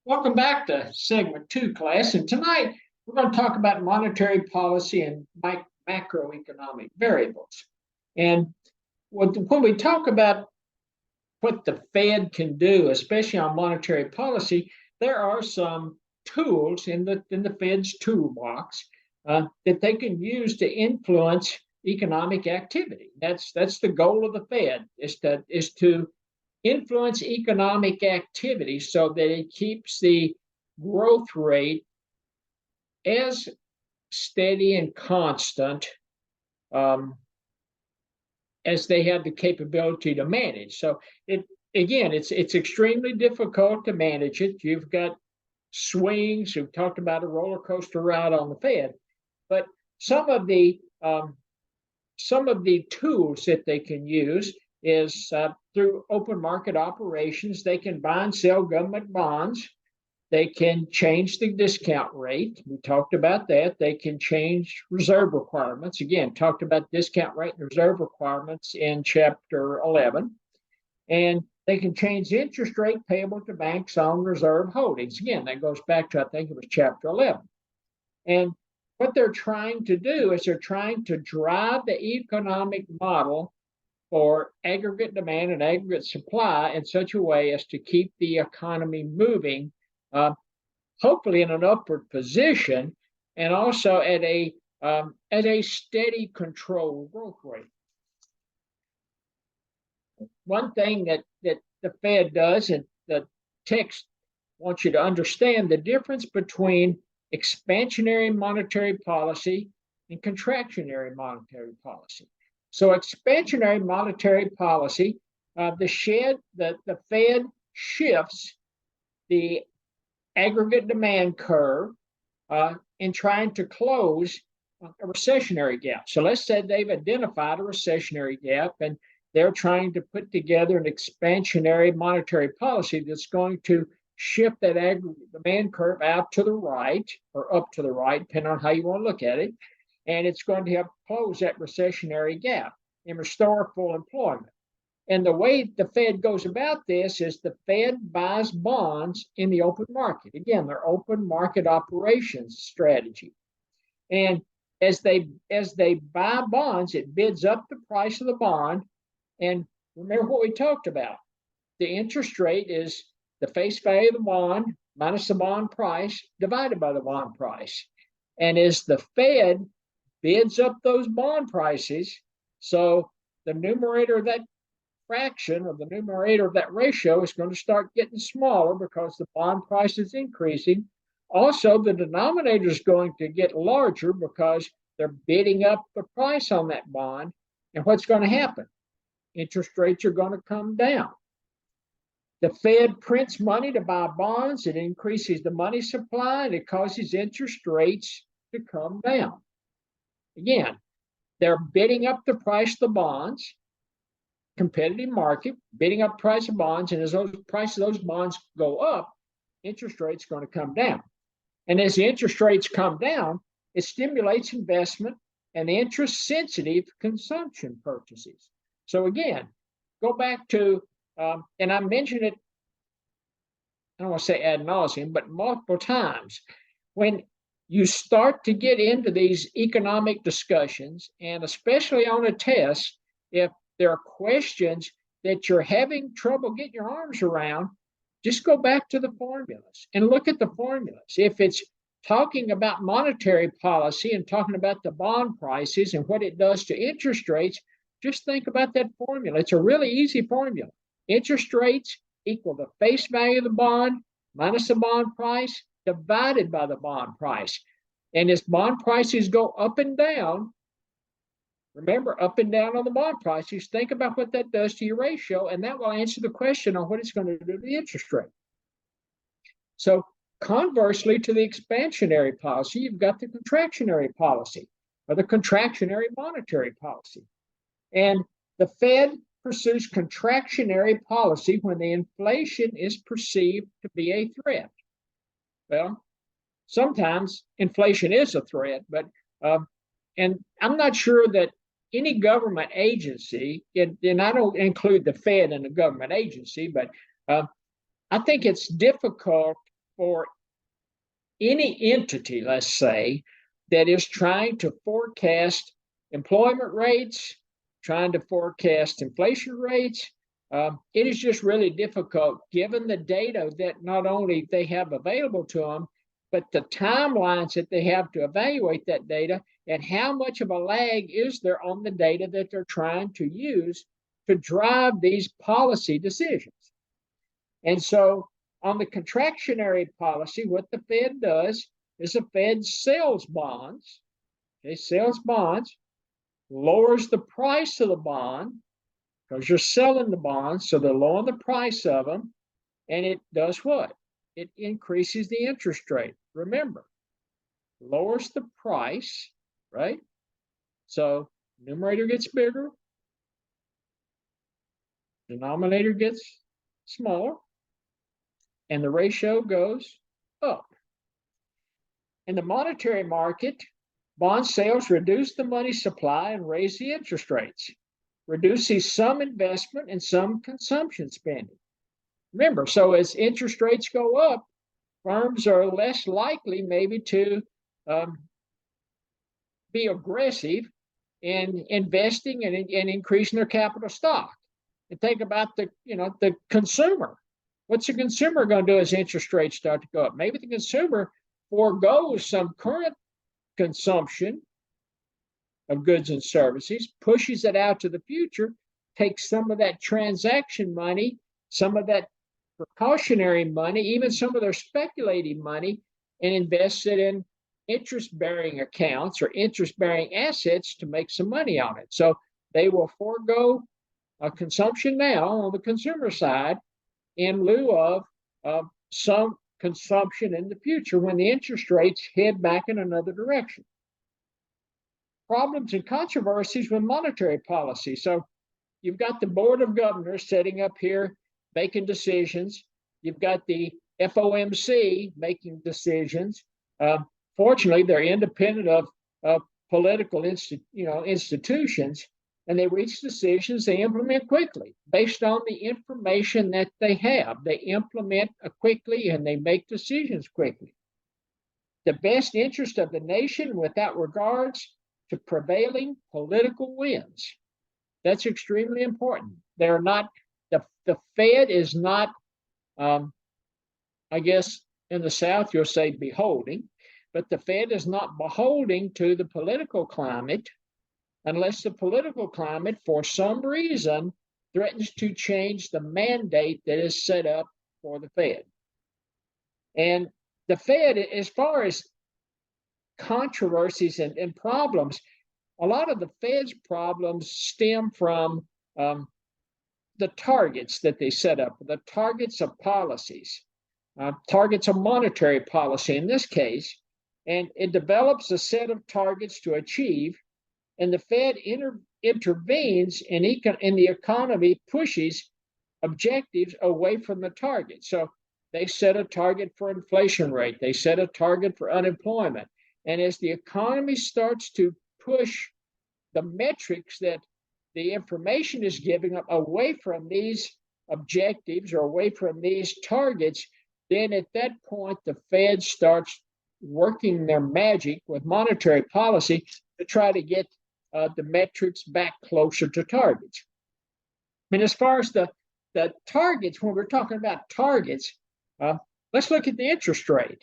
Welcome back to segment 2, class. And tonight we're going to talk about monetary policy and macroeconomic variables. And when we talk about what the Fed can do, especially on monetary policy, there are some tools in the Fed's toolbox that they can use to influence economic activity. That's the goal of the Fed is to influence economic activity so that it keeps the growth rate as steady and constant as they have the capability to manage. So it's extremely difficult to manage it. You've got swings. We've talked about a roller coaster ride on the Fed, but some of the tools that they can use is through open market operations. They can buy and sell government bonds. They can change the discount rate. We talked about that. They can change reserve requirements. Again, talked about discount rate and reserve requirements in Chapter 11. And they can change the interest rate payable to banks on reserve holdings. Again, that goes back to, I think it was Chapter 11. And what they're trying to do is they're trying to drive the economic model for aggregate demand and aggregate supply in such a way as to keep the economy moving, hopefully in an upward position, and also at a steady, controlled growth rate. One thing that the Fed does, and the text wants you to understand the difference between expansionary monetary policy and contractionary monetary policy. So expansionary monetary policy, the Fed shifts the aggregate demand curve in trying to close a recessionary gap. So let's say they've identified a recessionary gap and they're trying to put together an expansionary monetary policy that's going to shift that aggregate demand curve out to the right or up to the right, depending on how you want to look at it. And it's going to help close that recessionary gap and restore full employment. And the way the Fed goes about this is the Fed buys bonds in the open market. Again, their open market operations strategy. And as they buy bonds, it bids up the price of the bond. And remember what we talked about. The interest rate is the face value of the bond minus the bond price divided by the bond price. And as the Fed bids up those bond prices, so the numerator of that fraction or the numerator of that ratio is going to start getting smaller because the bond price is increasing. Also, the denominator is going to get larger because they're bidding up the price on that bond. And what's going to happen? Interest rates are going to come down. The Fed prints money to buy bonds. It increases the money supply and it causes interest rates to come down. Again, they're bidding up the price of the bonds, competitive market, bidding up price of bonds, and as those prices of those bonds go up, interest rates are going to come down. And as the interest rates come down, it stimulates investment and interest-sensitive consumption purchases. So again, go back to, and I mentioned it, I don't want to say ad nauseum, but multiple times, when you start to get into these economic discussions, and especially on a test, if there are questions that you're having trouble getting your arms around, just go back to the formulas and look at the formulas. If it's talking about monetary policy and talking about the bond prices and what it does to interest rates, just think about that formula. It's a really easy formula. Interest rates equal the face value of the bond minus the bond price divided by the bond price. And as bond prices go up and down, remember, up and down on the bond prices, think about what that does to your ratio, and that will answer the question on what it's going to do to the interest rate. So conversely to the expansionary policy, you've got the contractionary policy or the contractionary monetary policy. And the Fed pursues contractionary policy when the inflation is perceived to be a threat. Well, sometimes inflation is a threat, but and I'm not sure that any government agency, and I don't include the Fed in a government agency, but I think it's difficult for any entity, let's say, that is trying to forecast employment rates, trying to forecast inflation rates. It is just really difficult given the data that not only they have available to them, but the timelines that they have to evaluate that data and how much of a lag is there on the data that they're trying to use to drive these policy decisions. And so on the contractionary policy, what the Fed does is the Fed sells bonds. Okay, sells bonds, lowers the price of the bond because you're selling the bonds, so they're lowering the price of them, and it does what? It increases the interest rate. Remember, lowers the price, right? So numerator gets bigger, denominator gets smaller, and the ratio goes up. In the monetary market, bond sales reduce the money supply and raise the interest rates, reduces some investment and some consumption spending. Remember, so as interest rates go up, firms are less likely maybe to be aggressive in investing and increasing their capital stock. And think about the consumer. What's the consumer going to do as interest rates start to go up? Maybe the consumer foregoes some current consumption of goods and services, pushes it out to the future, takes some of that transaction money, some of that precautionary money, even some of their speculating money, and invests it in interest-bearing accounts or interest-bearing assets to make some money on it. So they will forego consumption now on the consumer side in lieu of some consumption in the future when the interest rates head back in another direction. Problems and controversies with monetary policy. So you've got the Board of Governors setting up here, making decisions. You've got the FOMC making decisions. Fortunately, they're independent of political institutions, and they reach decisions they implement quickly based on the information that they have. They implement quickly and they make decisions quickly. The best interest of the nation without regards to prevailing political winds. That's extremely important. They're not, the Fed is not, I guess in the South you'll say beholding, but the Fed is not beholding to the political climate unless the political climate, for some reason, threatens to change the mandate that is set up for the Fed. And the Fed, as far as controversies and problems, a lot of the Fed's problems stem from the targets that they set up, the targets of policies, targets of monetary policy in this case, and it develops a set of targets to achieve, and the Fed intervenes in the economy, pushes objectives away from the target. So they set a target for inflation rate, they set a target for unemployment. And as the economy starts to push the metrics that the information is giving up away from these objectives or away from these targets, then at that point, the Fed starts working their magic with monetary policy to try to get the metrics back closer to targets. And as far as the targets, when we're talking about targets, let's look at the interest rate.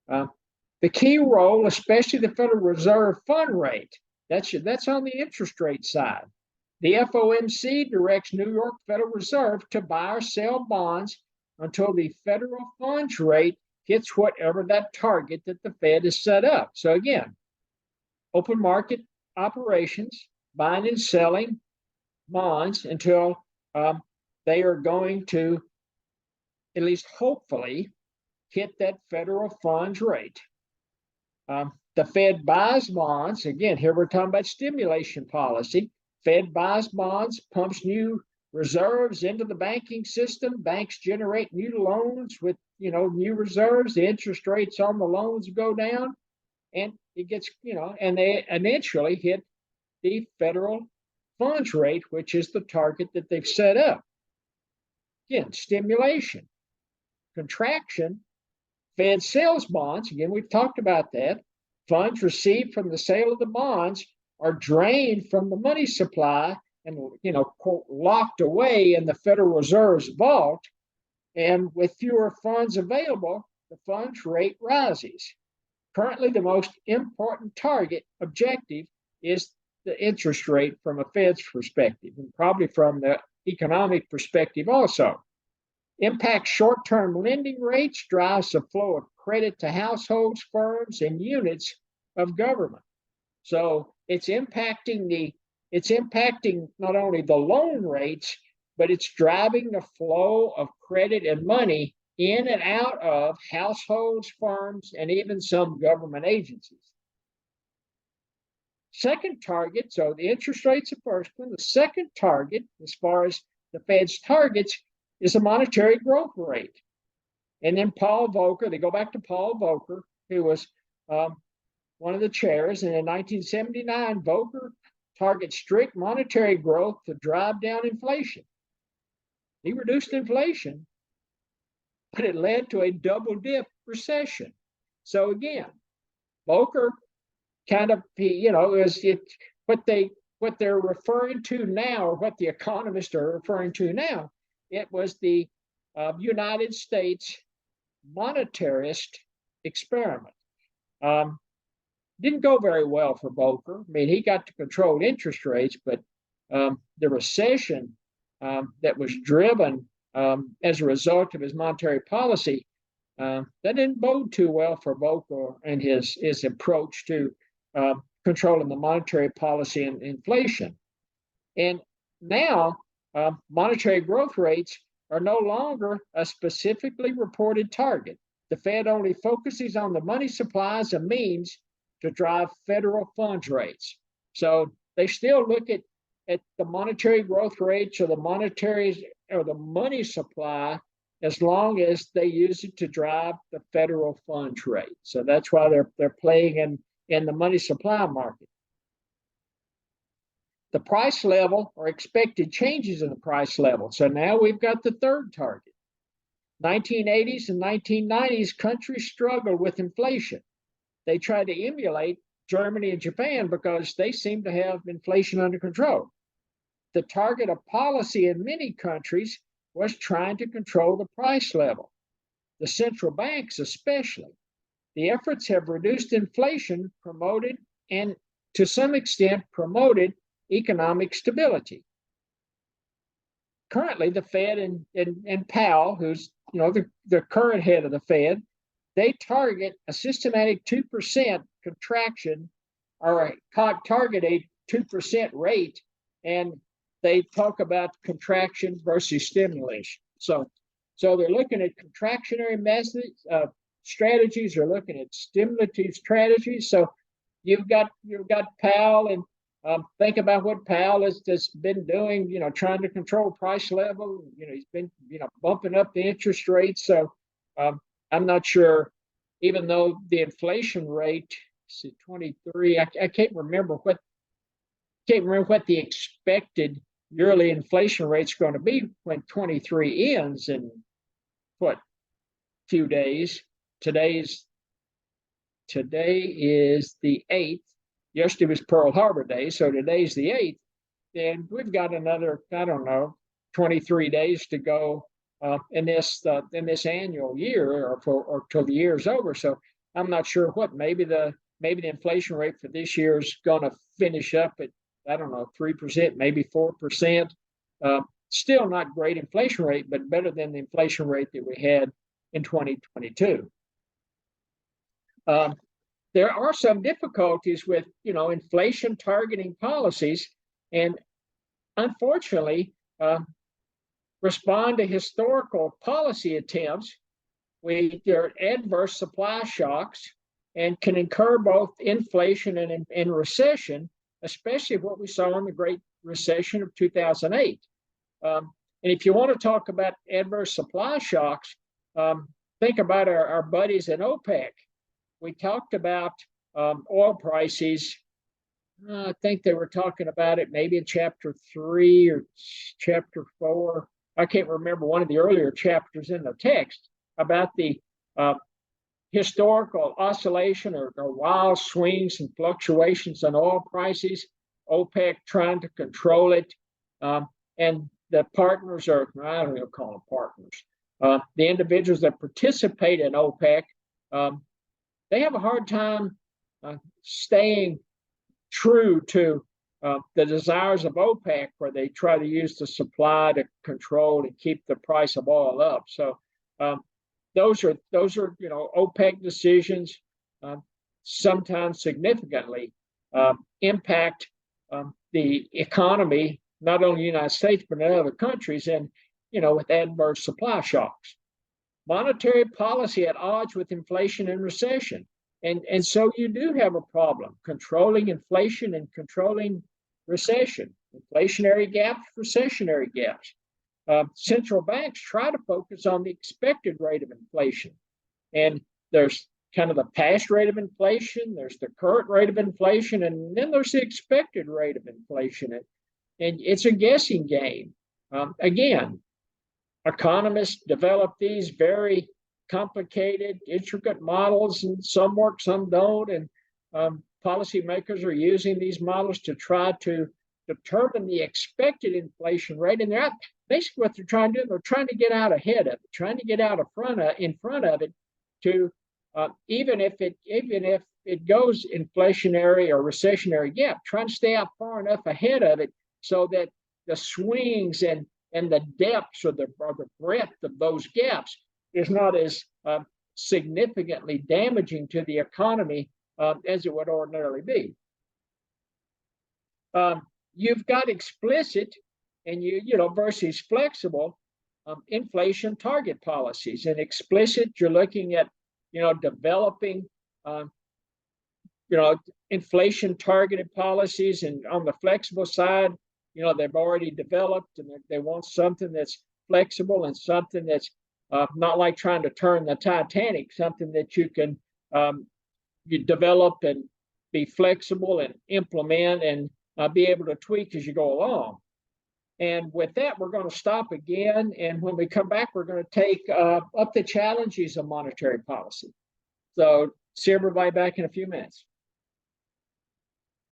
The key role, especially the Federal Reserve fund rate, that's on the interest rate side. The FOMC directs New York Federal Reserve to buy or sell bonds until the federal funds rate hits whatever that target that the Fed has set up. So again, open market operations, buying and selling bonds until they are going to, at least hopefully, hit that federal funds rate. The Fed buys bonds. Again, here we're talking about stimulation policy. Fed buys bonds, pumps new reserves into the banking system. Banks generate new loans with new reserves. The interest rates on the loans go down, and it gets and they eventually hit the federal funds rate, which is the target that they've set up. Again, stimulation, contraction Fed sells bonds. Again, we've talked about that. Funds received from the sale of the bonds are drained from the money supply and, quote, locked away in the Federal Reserve's vault. And with fewer funds available, the funds rate rises. Currently, the most important target objective is the interest rate from a Fed's perspective, and probably from the economic perspective also. Impacts short-term lending rates, drives the flow of credit to households, firms, and units of government. So it's impacting not only the loan rates, but it's driving the flow of credit and money in and out of households, firms, and even some government agencies. Second target, so the interest rate's the first one. The second target, as far as the Fed's targets, is a monetary growth rate. And then Paul Volcker, they go back to Paul Volcker, who was one of the chairs. And in 1979, Volcker targets strict monetary growth to drive down inflation. He reduced inflation, but it led to a double-dip recession. So again, Volcker kind of, is it what they're referring to now, or what the economists are referring to now. It was the United States monetarist experiment. Didn't go very well for Volcker. I mean, he got to control interest rates, but the recession that was driven as a result of his monetary policy, that didn't bode too well for Volcker and his approach to controlling the monetary policy and inflation. And now, monetary growth rates are no longer a specifically reported target. The Fed only focuses on the money supply as a means to drive federal funds rates. So they still look at the monetary growth rates or the money supply as long as they use it to drive the federal funds rate. So that's why they're playing in the money supply market. The price level or expected changes in the price level. So now we've got the third target. 1980s and 1990s, countries struggled with inflation. They tried to emulate Germany and Japan because they seem to have inflation under control. The target of policy in many countries was trying to control the price level. The central banks especially. The efforts have reduced inflation, promoted, and to some extent promoted economic stability. Currently, the Fed and Powell, who's the current head of the Fed, they target a systematic 2% contraction, or target a 2% rate, and they talk about contraction versus stimulation. So they're looking at contractionary methods, strategies. They're looking at stimulative strategies. So you've got Powell, and think about what Powell has been doing. Trying to control price level. He's been bumping up the interest rates. So I'm not sure. Even though the inflation rate is 23, I can't remember what the expected yearly inflation rate is going to be when 23 ends in few days. Today is the 8th. Yesterday was Pearl Harbor Day, so today's the 8th. And we've got another, 23 days to go in this annual year, or till the year's over. So I'm not sure maybe the inflation rate for this year is going to finish up at 3%, maybe 4%. Still not great inflation rate, but better than the inflation rate that we had in 2022. There are some difficulties with inflation targeting policies, and unfortunately, respond to historical policy attempts. There are adverse supply shocks and can incur both inflation and recession, especially what we saw in the Great Recession of 2008. And if you want to talk about adverse supply shocks, think about our buddies in OPEC. We talked about oil prices. I think they were talking about it maybe in chapter 3 or chapter 4. I can't remember, one of the earlier chapters in the text, about the historical oscillation or wild swings and fluctuations in oil prices. OPEC trying to control it, and the partners are, I don't even call them partners. The individuals that participate in OPEC, they have a hard time staying true to the desires of OPEC, where they try to use the supply to control and keep the price of oil up. So those are OPEC decisions, sometimes significantly impact the economy, not only the United States but in other countries, and with adverse supply shocks. Monetary policy at odds with inflation and recession. And so you do have a problem controlling inflation and controlling recession, inflationary gaps, recessionary gaps. Central banks try to focus on the expected rate of inflation. And there's kind of the past rate of inflation, there's the current rate of inflation, and then there's the expected rate of inflation. And it's a guessing game. Again, economists develop these very complicated, intricate models, and some work, some don't. And policymakers are using these models to try to determine the expected inflation rate. And they're basically what they're trying to do. They're trying to get out ahead of it, trying to get out in front of it, to even if it goes inflationary or recessionary gap, trying to stay out far enough ahead of it so that the swings and the depths or the breadth of those gaps is not as significantly damaging to the economy as it would ordinarily be. You've got explicit and versus flexible inflation target policies. And explicit, you're looking at developing inflation targeted policies, and on the flexible side, they've already developed, and they want something that's flexible and something that's not like trying to turn the Titanic, something that you can you develop and be flexible and implement and be able to tweak as you go along. And with that, we're going to stop again. And when we come back, we're going to take up the challenges of monetary policy. So see everybody back in a few minutes.